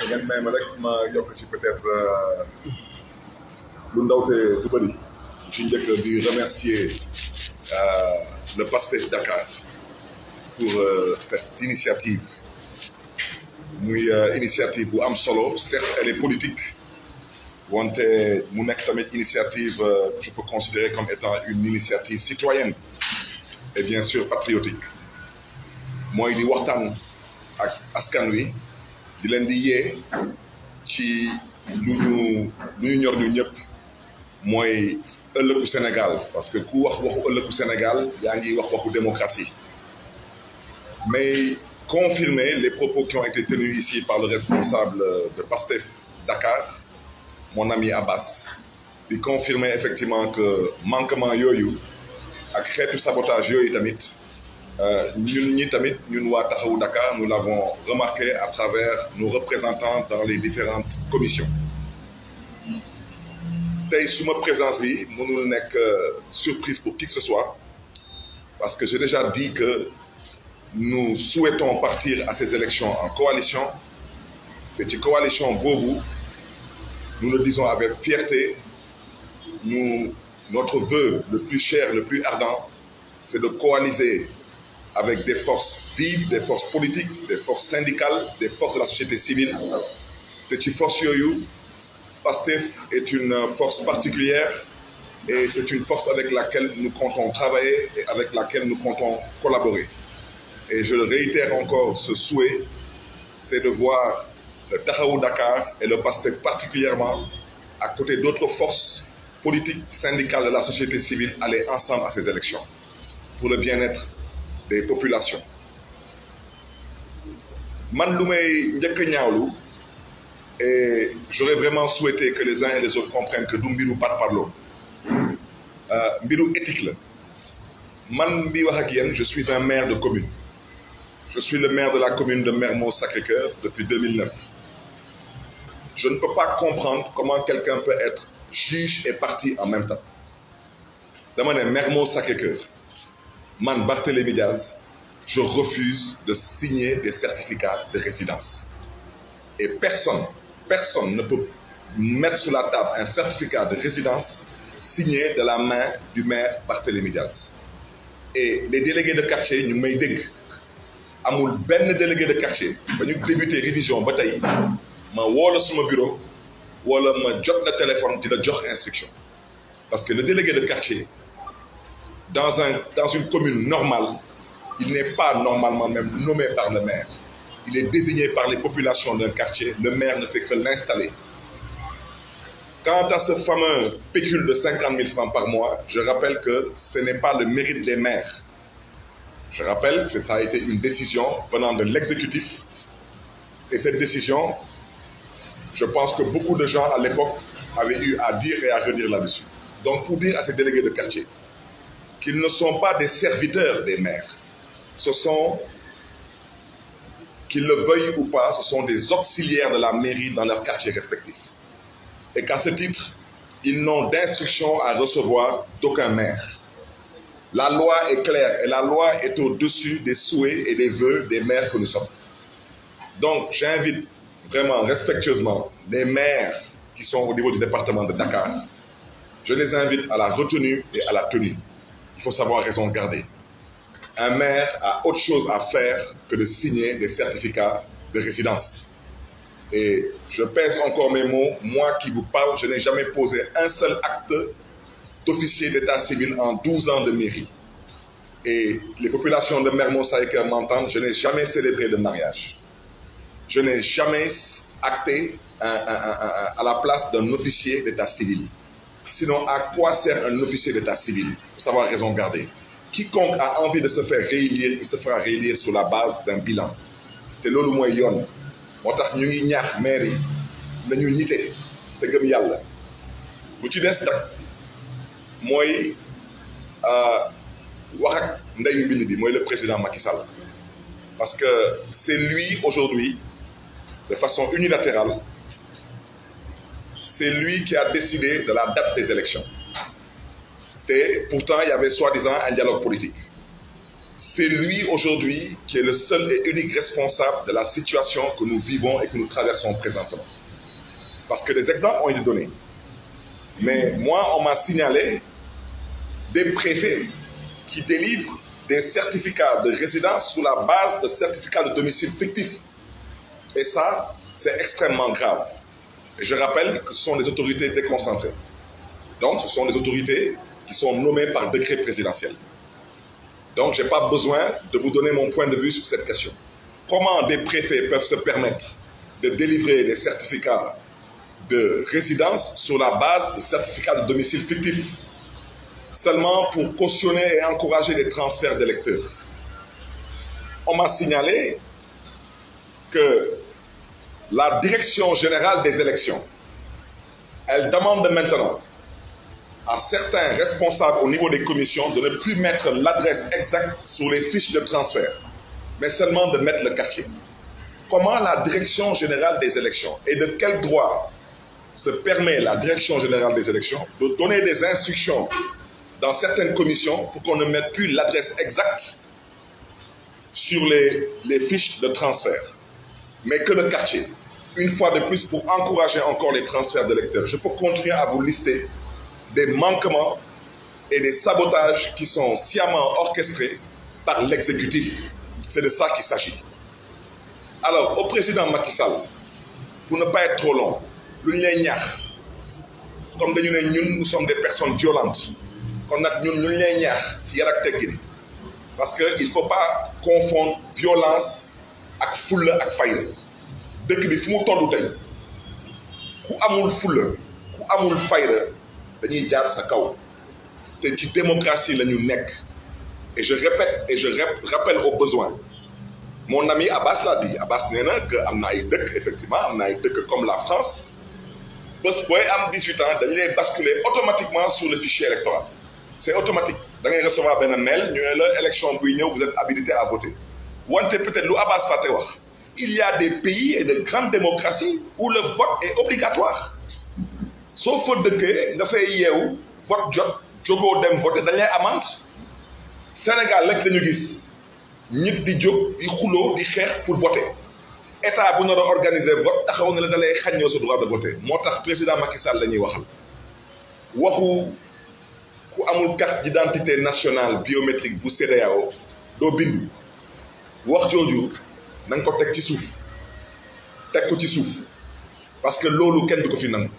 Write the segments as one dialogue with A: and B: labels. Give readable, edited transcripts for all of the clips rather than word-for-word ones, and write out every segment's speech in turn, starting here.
A: ngeen may ma rek ma yokk ci peut-être lu ndawte du bëri ci njëkk di remercier le PASTEF Dakar pour cette initiative muy initiative bu am solo certes elle est politique wante mu nekk tamit initiative je peux considérer comme étant une initiative citoyenne et bien sûr patriotique mooy di waxtaan ak askan wi di leen di yee ci lu ñu ñor ñu ñëpp mooy ëllëgu Sénégal parce que ku wax waxu ëllëgu Sénégal yaa ngi wax waxu démocratie mais confirmer les propos qui ont été tenus ici par le responsable de PASTEF Dakar mon ami Abbas di confirmer effectivement que manquement yooyu ak xeetu sabotage yooyu tamit ñun waa Taxawu Dakar nous l'avons remarqué à travers nos représentants dans les différentes commissions tey suma présence bi mënul nekk surprise pour qui que ce soit parce que j'ai déjà dit que nous souhaitons partir à ces élections en coalition te ci coalition boobu nous le disons avec fierté notre vœu le plus cher le plus ardent c'est de coaliser avec des forces vives, des forces politiques, des forces syndicales, des forces de la société civile. te ci force yooyu PASTEF est une force particulière et c'est une force avec laquelle nous comptons travailler et avec laquelle nous comptons collaborer. Et je le réitère encore, ce souhait, c'est de voir le Taxawu Dakar et le PASTEF particulièrement à côté d'autres forces politiques, syndicales de la société civile aller ensemble à ces élections pour le bien-être des populations. Man lu may njëkk a ñaawlu et j'aurais vraiment souhaité que les uns et les autres comprennent que du mbiru parparloo mbiru éthique la man bi wax ak yéen je suis un maire de commune je suis le maire de la commune de Mermoz Sacré-Cœur depuis 2009 je ne peux pas comprendre comment quelqu'un peut être juge et partie en même temps dama ne Mermoz Sacré-Cœur man Barthélémy Diaz je refuse de signer des certificats de résidence et personne ne peut mettre sur la table un certificat de résidence signé de la main du maire Barthélémy Diaz et les délégués de quartier ñu may dégg amul benn délégué de quartier ba ñu débuté révision ba tey ma woo la suma bureau wala ma jot la téléphone di la jox instruction parce que le délégué de quartier dans une commune normale il n'est pas normalement même nommé par le maire il est désigné par les populations d'un quartier le maire ne fait que l'installer. Quant à ce fameux pécule de 50 000 francs par mois, je rappelle que ce n'est pas le mérite des maires. Je rappelle que ça a été une décision venant de l'exécutif. Et cette décision, je pense que beaucoup de gens à l'époque avaient eu à dire et à redire là-dessus. Donc pour dire à ces délégués de quartier qu'ils ne sont pas des serviteurs des maires, ce sont, qu'ils le veuillent ou pas, ce sont des auxiliaires de la mairie dans leurs quartiers respectifs. Et qu'à ce titre, ils n'ont d'instruction à recevoir d'aucun maire. La loi est claire et la loi est au-dessus des souhaits et des vœux des maires que nous sommes. Donc, j'invite vraiment respectueusement les maires qui sont au niveau du département de Dakar. Je les invite à la retenue et à la tenue. Il faut savoir raison garder. Un maire a autre chose à faire que de signer des certificats de résidence. Et je pèse encore mes mots, moi qui vous parle, je n'ai jamais posé un seul acte d'officier d'état civil en 12 ans de mairie. Et les populations de Mermoz Sacré-Cœur m'entendent, je n'ai jamais célébré de mariage. Je n'ai jamais acté à la place d'un officier d'état civil. Sinon, à quoi sert un officier d'état civil? Il faut savoir raison garder. Quiconque a envie de se faire réélire, il se fera réélire sur la base d'un bilan. te loolu mooy yoon moo tax ñu ngi ñaax maire yi nañu ñite te gëm yàlla bu ci des nag mooy wax ak ndeyu mbili bi mooy le président Macky Sall parce que c'est lui aujourd'hui de façon unilatérale c'est lui qui a décidé de la date des élections et pourtant il y avait soi-disant un dialogue politique c'est lui aujourd'hui qui est le seul et unique responsable de la situation que nous vivons et que nous traversons présentement. Parce que des exemples ont été donnés. Mais moi, on m'a signalé des préfets qui délivrent des certificats de résidence sur la base de certificats de domicile fictifs. Et ça, c'est extrêmement grave. Et je rappelle que ce sont des autorités déconcentrées. Donc, ce sont des autorités qui sont nommées par décret présidentiel. Donc, je n'ai pas besoin de vous donner mon point de vue sur cette question. Comment des préfets peuvent se permettre de délivrer des certificats de résidence sur la base de certificats de domicile fictifs, seulement pour cautionner et encourager les transferts d'électeurs? On m'a signalé que la Direction générale des élections, elle demande maintenant à certains responsables au niveau des commissions de ne plus mettre l'adresse exacte sur les fiches de transfert, mais seulement de mettre le quartier. Comment la Direction générale des élections et de quel droit se permet la Direction générale des élections de donner des instructions dans certaines commissions pour qu'on ne mette plus l'adresse exacte sur les fiches de transfert, mais que le quartier? Une fois de plus, pour encourager encore les transferts d'électeurs. Je peux continuer à vous lister des manquements et des sabotages qui sont sciemment orchestrés par l'exécutif. C'est de ça qu'il s'agit. Alors, au président Macky Sall, pour ne pas être trop long, lu ñu lay ñaax comme dañu ne ñun nous sommes des personnes violentes kon nag ñun lu ñu lay ñaax ci yar ak teggin, parce que il faut pas confondre violence ak fulla ak fayda. dëkk bi fi mu tollu tey ku amul fulla ku amul fayda dañuy jaar sa kaw te ci démocratie la ñu nekk. Et je répète et je rappelle au besoin. Mon ami Abbas l'a dit. Abbas nee na que am na ay dëkk, effectivement am na ay dëkk comme la France, bés booy am 18 ans dañu lay basculer automatiquement sur le fichier électoral. C'est automatique. da ngay recevoir benn mail ñu ne la élection buy ñëw vous êtes habilité à voter. wante peut-être lu Abbas fàtte wax, il y a des pays et de grandes démocraties où le vote est obligatoire. soo fa dëkkee nga fay yeewu vote jot jógoo dem voter dañ lay amende. Sénégal rek dañu gis ñit di jóg di xuloo di xeex pour voter. État bu nar a organiser vote taxaw na la da lay xaññoo sa droit de voter. moo tax président Macky Sall la ñuy waxal waxu ku amul carte d'identité nationale biométrique bu CEDEAO doo bindu. wax jooju na nga ko teg ci suuf, teg ko ci suuf, parce que loolu kenn du ko fi nangu.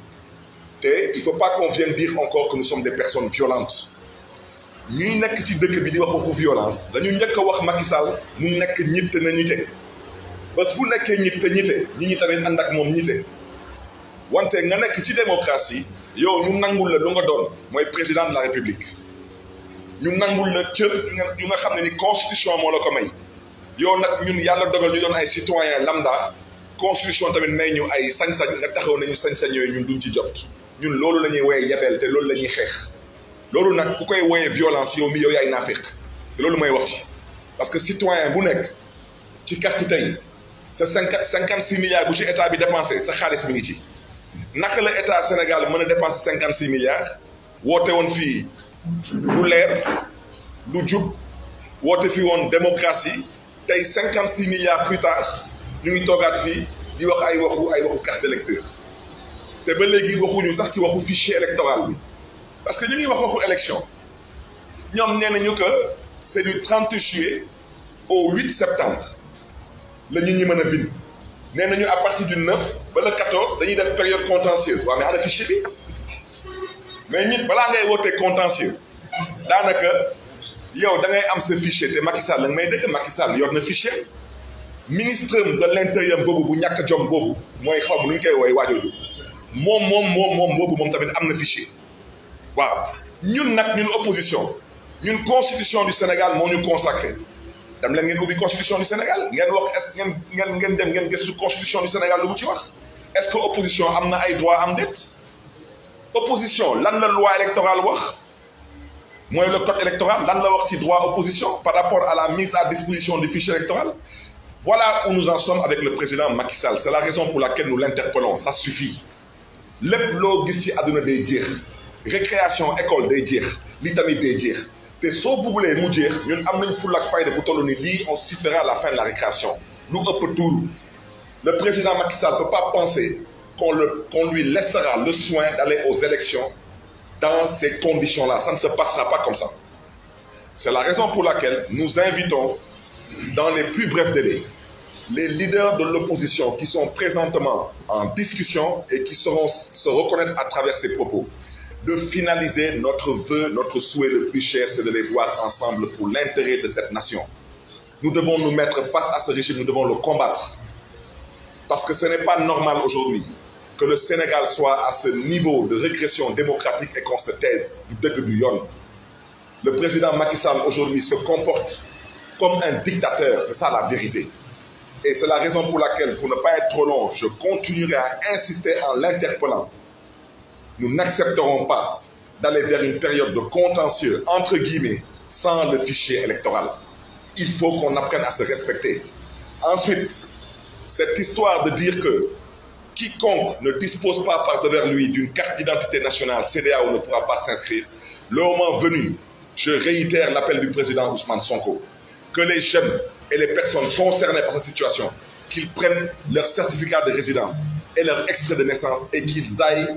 A: te il faut pas qu'on vienne dire encore que nous sommes des personnes violentes. ñuy nekk ci dëkk bi di wax waxu violence dañu njëkk a wax Macky Sall mu nekk ñit te na ñite. bés bu nekkee ñit te ñite ñi ñi tamit ànd ak moom ñite. wante nga nekk ci démocratie yow ñu nangul la lu nga doon mooy président de la république. ñu nangul la cër yu nga xam ne ni constitution moo la ko may. yow nag ñun yàlla dogal ñu doon ay citoyen lambda, constitution tamit may ñu ay sañ-sañ nga taxaw nañu sañ-sañ yooyu ñun duñ ci jot. ñun loolu la ñuy woowee yabeel te loolu la ñuy xeex. loolu nag ku koy woowee violence yow mi yow yaay naafeq te loolu may wax ci. parce que citoyen bu nekk ci carte tey sa 56 milliards bu ci état bi dépensé sa xaalis mi ngi ci. naka la état Sénégal mën a dépenser 56 milliards woote woon fii lu leer lu jub woote fii woon démocratie tey 56 milliards plus tard ñu ngi toogaat fii di wax ay waxu carte d'électeur te ba léegi waxuñu sax ci waxu fichier électoral bi. parce que ñu ngi wax waxu élection ñoom nee nañu que c'est du 30 juillet au 8 septembre la ñu ñi mën a bind. nee nañu à partir du 9 ba le 14 dañuy def période contentieuse. waaw mais ana fichier bi mais ñun balaa ngay wootee contentieux daanaka yow da ngay am sa fichier te Macky Sall la nga may dégg Macky Sall yor na fichier. ministre de l'intérieur boobu bu ñàkk jom boobu mooy xaw ma nu ñu koy woowee waajooju moom boobu moom tamit am na fichier. waaw ñun nag ñun opposition ñun constitution du Sénégal moo ñu consacré dem leen ngeen ubbi constitution du Sénégal ngeen wax est-ce que ngeen dem ngeen gëstu constitution du Sénégal lu mu ci wax. est-ce que opposition am na ay droit am déet. opposition lan la loi électorale wax mooy le code électoral lan la wax ci droit opposition par rapport à la mise à disposition du fichier électoral. Voilà où nous en sommes avec le président Macky Sall. C'est la raison pour laquelle nous l'interpellons. Ça suffit. lépp loo gis ci àdduna day jeex récréation école day jeex li tamit day jeex te soo bëggulee mu jeex ñun am nañ fulla ak fayda bu toll ni lii on sifflera à la fin de la récréation lu ëpp tuuru le président Macky Sall ne peut pas penser qu'on lui laissera le soin d'aller aux élections dans ces conditions-là. Ça ne se passera pas comme ça. C'est la raison pour laquelle nous invitons dans les plus brefs délais les leaders de l'opposition qui sont présentement en discussion et qui sauront se reconnaître à travers ces propos de finaliser notre vœu, notre souhait le plus cher, c'est de les voir ensemble pour l'intérêt de cette nation. Nous devons nous mettre face à ce régime, nous devons le combattre. Parce que ce n'est pas normal aujourd'hui que le Sénégal soit à ce niveau de régression démocratique et qu'on se taise du dëgg du yoon. Le président Macky Sall aujourd'hui se comporte comme un dictateur, c'est ça la vérité. Et c'est la raison pour laquelle, pour ne pas être trop long, je continuerai à insister en l'interpellant. Nous n'accepterons pas d'aller vers une période de contentieux, entre guillemets, sans le fichier électoral. Il faut qu'on apprenne à se respecter. Ensuite, cette histoire de dire que quiconque ne dispose pas par devers lui d'une carte d'identité nationale CEDEAO ne pourra pas s'inscrire, le moment venu, je réitère l'appel du président Ousmane Sonko, que les jeunes et les personnes concernées par cette situation, qu'ils prennent leur certificat de résidence et leur extrait de naissance et qu'ils aillent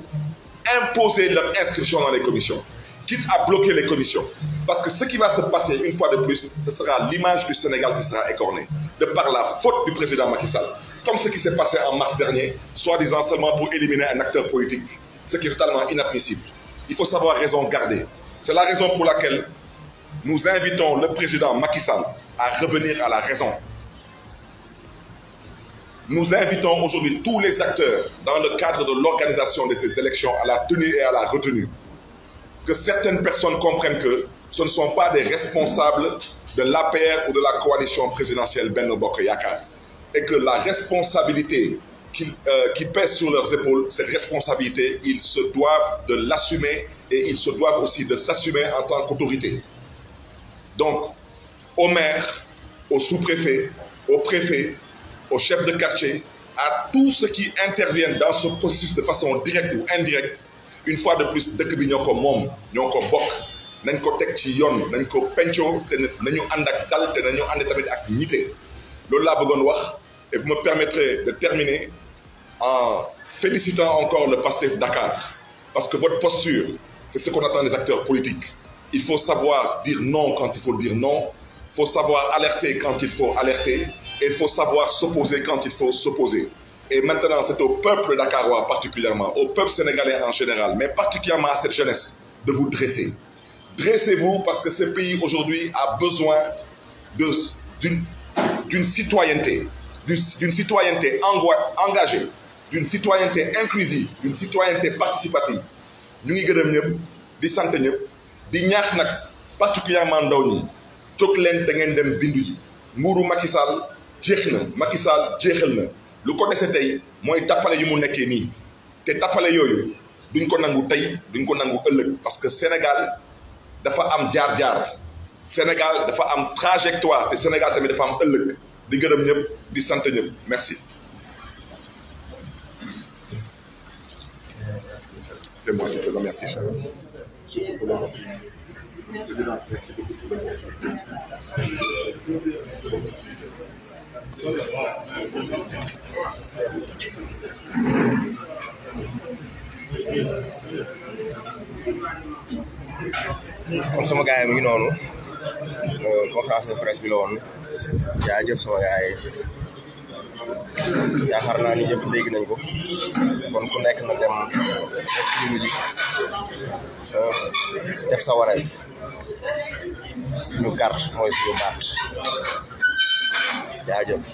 A: imposer leur inscription dans les commissions, quitte à bloquer les commissions. Parce que ce qui va se passer une fois de plus, ce sera l'image du Sénégal qui sera écornée, de par la faute du président Macky Sall. Comme ce qui s'est passé en mars dernier, soi-disant seulement pour éliminer un acteur politique, ce qui est totalement inadmissible. Il faut savoir raison garder. C'est la raison pour laquelle nous invitons le président Macky Sall à revenir à la raison. Nous invitons aujourd'hui tous les acteurs dans le cadre de l'organisation de ces élections à la tenue et à la retenue. Que certaines personnes comprennent que ce ne sont pas des responsables de l'APR ou de la coalition présidentielle Benno Bokk Yakaar. Et que la responsabilité qui pèse sur leurs épaules, cette responsabilité, ils se doivent de l'assumer et ils se doivent aussi de s'assumer en tant qu'autorité. Donc, aux maires, aux sous-préfets, aux préfets, aux chefs de quartier, à tous ceux qui interviennent dans ce processus de façon directe ou indirecte, une fois de plus, dëkk bi ñoo ko moom ñoo ko bokk nañ ko teg ci yoon nañ ko pencoo te nañu ànd ak dal te nañu ànd tamit ak ñite loolu laa bëggoon wax et vous me permettrez de terminer en félicitant encore le PASTEF Dakar parce que votre posture, c'est ce qu'on attend des acteurs politiques. Il faut savoir dire non quand il faut dire non, il faut savoir alerter quand il faut alerter et il faut savoir s'opposer quand il faut s'opposer. Et maintenant, c'est au peuple dakarois particulièrement, au peuple sénégalais en général, mais particulièrement à cette jeunesse, de vous dresser. Dressez-vous parce que ce pays aujourd'hui a besoin d'une citoyenneté, d'une citoyenneté engagée, d'une citoyenneté inclusive, d'une citoyenneté participative. Ñu ngi gërëm ñëpp di sant ñëpp di ñaax nag particulièrement ndaw ñi jóg leen da ngeen dem bindu ji nguuru Macky Sall jeex na Macky Sall jeexal na. lu ko dese tey mooy tappale yu mu nekkee nii te tappale yooyu duñ ko nangu tey duñ ko nangu ëllëg parce que Sénégal dafa am jaar-jaar Sénégal dafa am trajectoire te Sénégal tamit dafa am ëllëg di gërëm ñëpp di sant ñëpp merci. C'est moi qui te remercie. Surtout pour l'opportunité. Merci beaucoup pour l'opportunité.
B: kon sama gars yi mu ngi noonu conférence de presse bi la woon jaajëf sama gars yi yaakaar naa ni ñëpp dégg nañ ko kon ku nekk na dem def lu ji def sa wareef suñu carte mooy suñu baat jaajëf